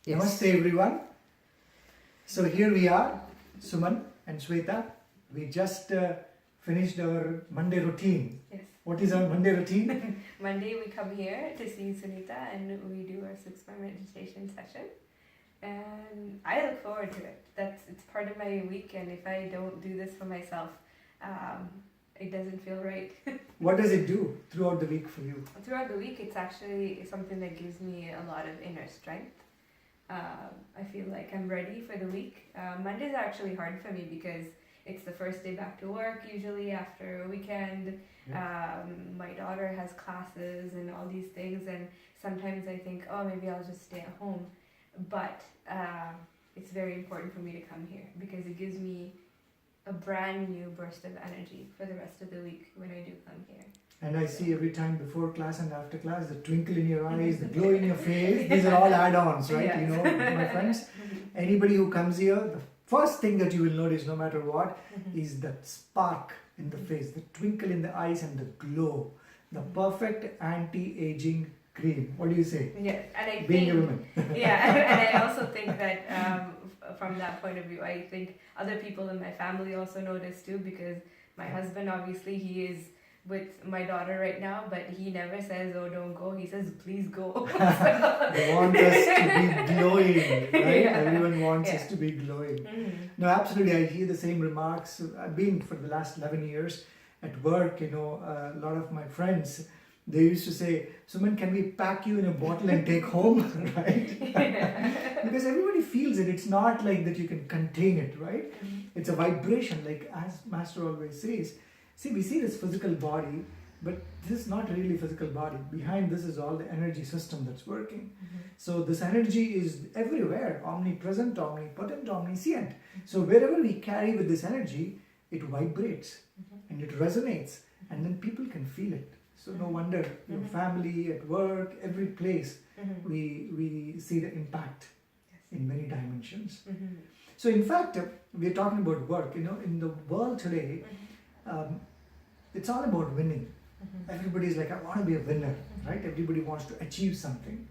Yes. Namaste everyone. So here we are, Suman and Swetha. We just finished our Monday routine. Yes. What is our Monday routine? Monday we come here to see Sunita and we do our Sookshma meditation session. And I look forward to it. It's part of my week, and if I don't do this for myself, it doesn't feel right. What does it do throughout the week for you? Throughout the week, it's actually something that gives me a lot of inner strength. I feel like I'm ready for the week. Mondays are actually hard for me because it's the first day back to work, usually after a weekend. My daughter has classes and all these things, and sometimes I think, oh, maybe I'll just stay at home. But it's very important for me to come here because it gives me a brand new burst of energy for the rest of the week when I do come here. And I see every time before class and after class, the twinkle in your eyes, the glow in your face. These are all add-ons, right? Yes. You know, my friends. Anybody who comes here, the first thing that you will notice, no matter what, is that spark in the face, the twinkle in the eyes, and the glow. The perfect anti-aging cream. What do you say? Yes, and I Being think, a woman. yeah, and I also think that from that point of view, I think other people in my family also notice too, because my husband, obviously, he is with my daughter right now, but he never says, oh, don't go. He says, please go. They want us to be glowing, right? Yeah. Everyone wants us to be glowing. No, absolutely. I hear the same remarks. I've been for the last 11 years at work, you know, a lot of my friends, they used to say, Suman, can we pack you in a bottle and take home, right? Because everybody feels it. It's not like that you can contain it, right? It's a vibration, like as Master always says. See, we see this physical body, but this is not really physical body. Behind this is all the energy system that's working. So this energy is everywhere, omnipresent, omnipotent, omniscient. So wherever we carry with this energy, it vibrates and it resonates, and then people can feel it. So no wonder your family, at work, every place, we see the impact in many dimensions. So in fact, we're talking about work. You know, in the world today, it's all about winning. Everybody's like, I want to be a winner, right? Everybody wants to achieve something.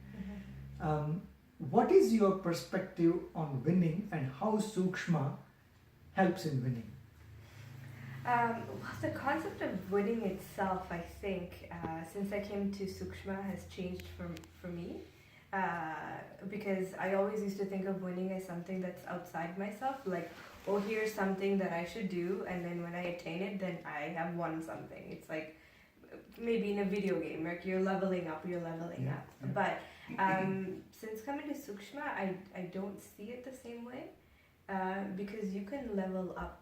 What is your perspective on winning and how Sookshma helps in winning? Well, the concept of winning itself, I think, since I came to Sookshma, has changed for me. Because I always used to think of winning as something that's outside myself, like, oh, here's something that I should do, and then when I attain it, then I have won something. It's like maybe in a video game, like you're leveling up. But since coming to Sookshma, I don't see it the same way, because you can level up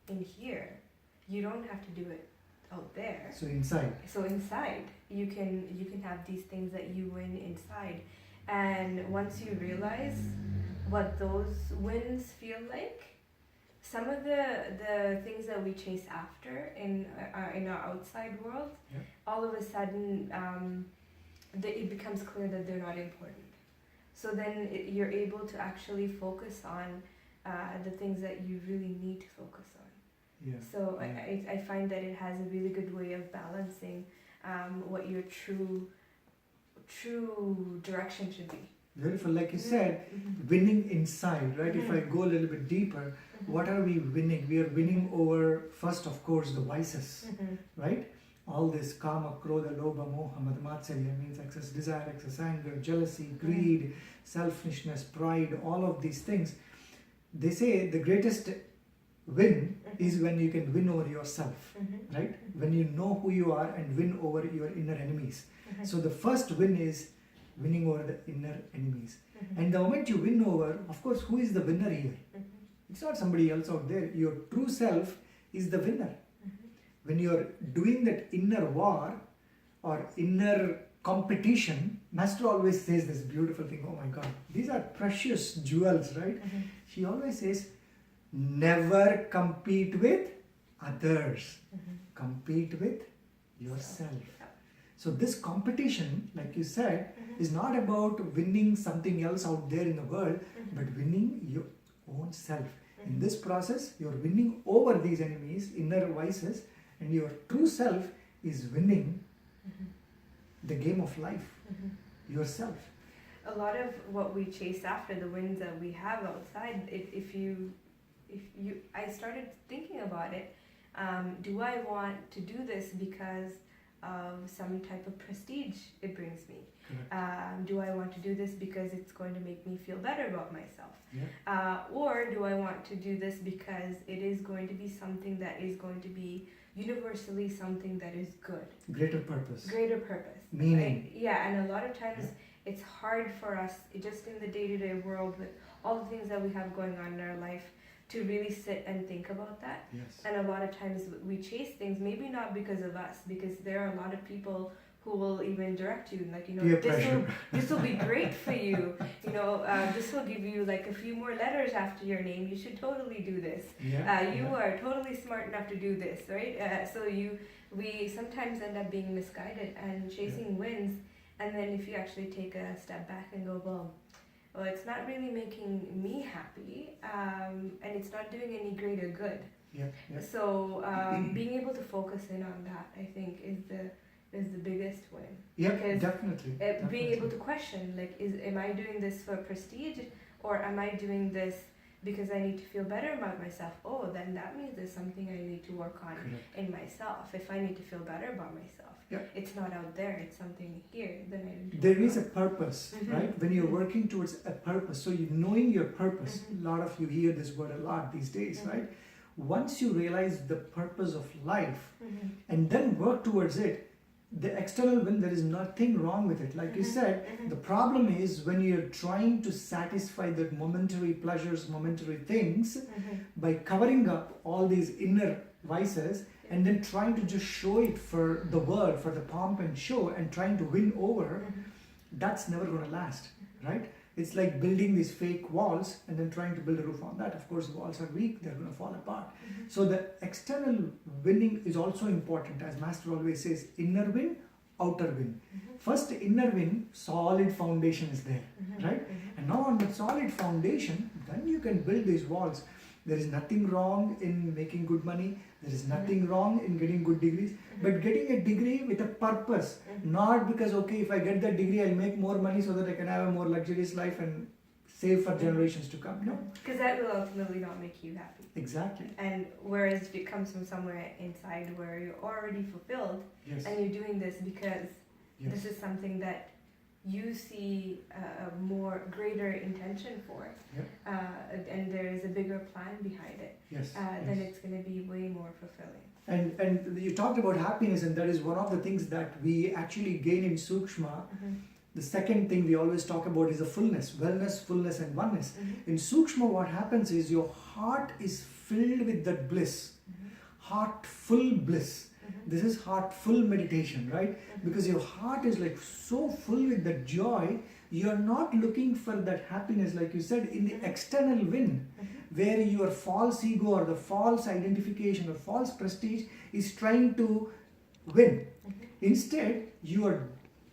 in here. You don't have to do it out there. So inside. So inside, you can have these things that you win inside. And once you realize what those wins feel like, some of the things that we chase after in our outside world, all of a sudden, it becomes clear that they're not important. So then you're able to actually focus on the things that you really need to focus on. Yeah. So I find that it has a really good way of balancing what your true direction should be. Beautiful. Like you said, winning inside, right? If I go a little bit deeper, what are we winning? We are winning over, first, of course, the vices, right? All this kama, krodha, lobha, moha, madhamatsarya means excess desire, excess anger, jealousy, greed, selfishness, pride, all of these things. They say the greatest win is when you can win over yourself, right? When you know who you are and win over your inner enemies. So the first win is winning over the inner enemies. And the moment you win over, of course, who is the winner here? It's not somebody else out there. Your true self is the winner. When you're doing that inner war or inner competition, Master always says this beautiful thing, oh my God, these are precious jewels, right? She always says, never compete with others. Compete with yourself. So this competition, like you said, is not about winning something else out there in the world, but winning your own self. In this process, you're winning over these enemies, inner vices, and your true self is winning the game of life, yourself. a lot of what we chase after, the wins that we have outside, I started thinking about it. Do I want to do this because of some type of prestige it brings me? Do I want to do this because it's going to make me feel better about myself? Or do I want to do this because it is going to be something that is going to be universally something that is good? Greater purpose. Right? Meaning. Yeah, and a lot of times it's hard for us, just in the day-to-day world, with all the things that we have going on in our life, to really sit and think about that. Yes. And a lot of times we chase things, maybe not because of us, because there are a lot of people who will even direct you, like, this will be great for you, this will give you like a few more letters after your name, you should totally do this. You are totally smart enough to do this, right? We sometimes end up being misguided and chasing wins, and then if you actually take a step back and go, well, it's not really making me happy, and it's not doing any greater good. So being able to focus in on that, I think, is the biggest win. Because definitely. Being able to question, like, am I doing this for prestige, or am I doing this because I need to feel better about myself? Oh, then that means there's something I need to work on in myself. If I need to feel better about myself, it's not out there, it's something here. Then I need to there is a purpose, right? When you're working towards a purpose, so you knowing your purpose, a lot of you hear this word a lot these days, right? Once you realize the purpose of life and then work towards it, the external win, there is nothing wrong with it. Like you said, the problem is when you're trying to satisfy the momentary pleasures, momentary things, by covering up all these inner vices and then trying to just show it for the world, for the pomp and show, and trying to win over, that's never going to last, right? It's like building these fake walls and then trying to build a roof on that. Of course, the walls are weak, they're going to fall apart. So the external winning is also important. As Master always says, inner win, outer win. First, inner win, solid foundation is there, right? And now on that solid foundation, then you can build these walls. There is nothing wrong in making good money. There is nothing wrong in getting good degrees. But getting a degree with a purpose, not because, okay, if I get that degree, I'll make more money so that I can have a more luxurious life and save for generations to come. No. Because that will ultimately not make you happy. Exactly. And whereas if it comes from somewhere inside where you're already fulfilled, and you're doing this because this is something that you see a more greater intention for, and there is a bigger plan behind it, then it's going to be way more fulfilling. And you talked about happiness, and that is one of the things that we actually gain in Sookshma. The second thing we always talk about is the fullness, wellness, fullness and oneness. In Sookshma, what happens is your heart is filled with that bliss, heartful bliss. This is heartful meditation, right? Because your heart is like so full with that joy, you're not looking for that happiness, like you said, in the external win, where your false ego or the false identification or false prestige is trying to win. Instead, you are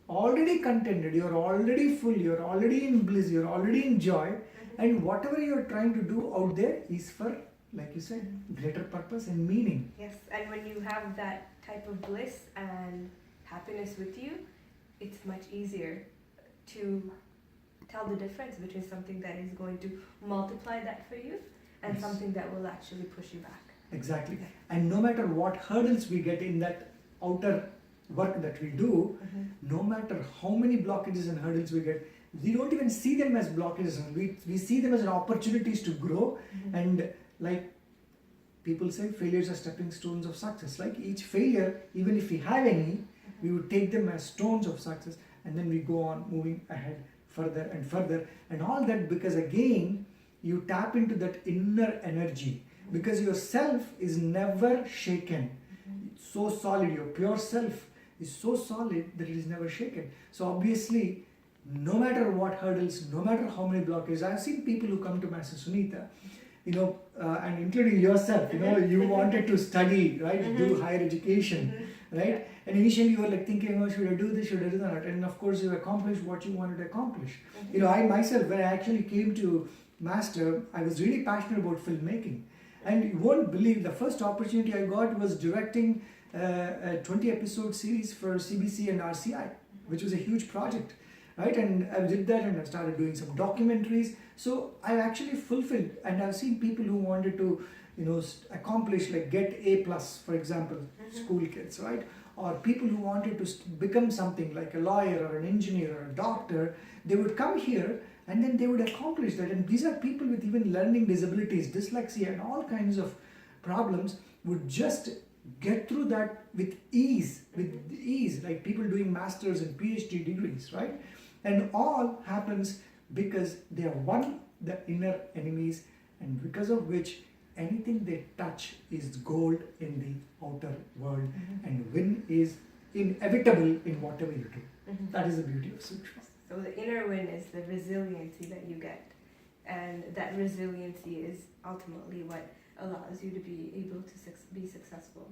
already contented, you're already full, you're already in bliss, you're already in joy, and whatever you're trying to do out there is for, like you said, greater purpose and meaning. Yes, and when you have that type of bliss and happiness with you, it's much easier to tell the difference between something that is going to multiply that for you and something that will actually push you back. Exactly. And no matter what hurdles we get in that outer work that we do, no matter how many blockages and hurdles we get, we don't even see them as blockages. We see them as opportunities to grow. And like people say, failures are stepping stones of success. Like each failure, even if we have any, we would take them as stones of success, and then we go on moving ahead further and further. And all that because again, you tap into that inner energy, because your self is never shaken. It's so solid, your pure self is so solid that it is never shaken. So obviously, no matter what hurdles, no matter how many blockages, I've seen people who come to Master Sunita, and including yourself, you wanted to study, right, do higher education, right? And initially you were like thinking, oh, should I do this, should I do that? And of course you accomplished what you wanted to accomplish. I myself, when I actually came to Master, I was really passionate about filmmaking. And you won't believe, the first opportunity I got was directing a 20-episode series for CBC and RCI, which was a huge project. right? And I did that, and I started doing some documentaries. So I actually fulfilled, and I've seen people who wanted to, accomplish, like get A plus, for example, school kids, right? Or people who wanted to become something like a lawyer or an engineer or a doctor. They would come here and then they would accomplish that. And these are people with even learning disabilities, dyslexia, and all kinds of problems would just get through that with ease, like people doing masters and PhD degrees, right? And all happens because they have won the inner enemies, and because of which anything they touch is gold in the outer world, and win is inevitable in whatever you do. That is the beauty of Sookshma. So the inner win is the resiliency that you get, and that resiliency is ultimately what allows you to be able to be successful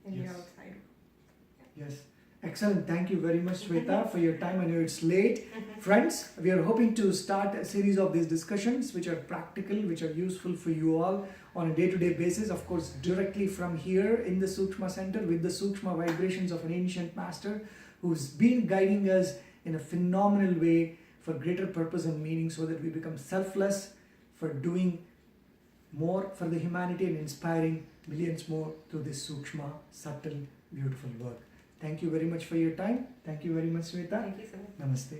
in your outside world. Yes. Excellent. Thank you very much, Swetha, for your time. I know it's late. Friends, we are hoping to start a series of these discussions which are practical, which are useful for you all on a day-to-day basis. Of course, directly from here in the Sookshma Center with the Sookshma vibrations of an ancient master who's been guiding us in a phenomenal way for greater purpose and meaning, so that we become selfless, for doing more for the humanity and inspiring millions more through this Sookshma, subtle, beautiful work. Thank you very much for your time. Thank you very much, Swetha. Thank you so much. Namaste.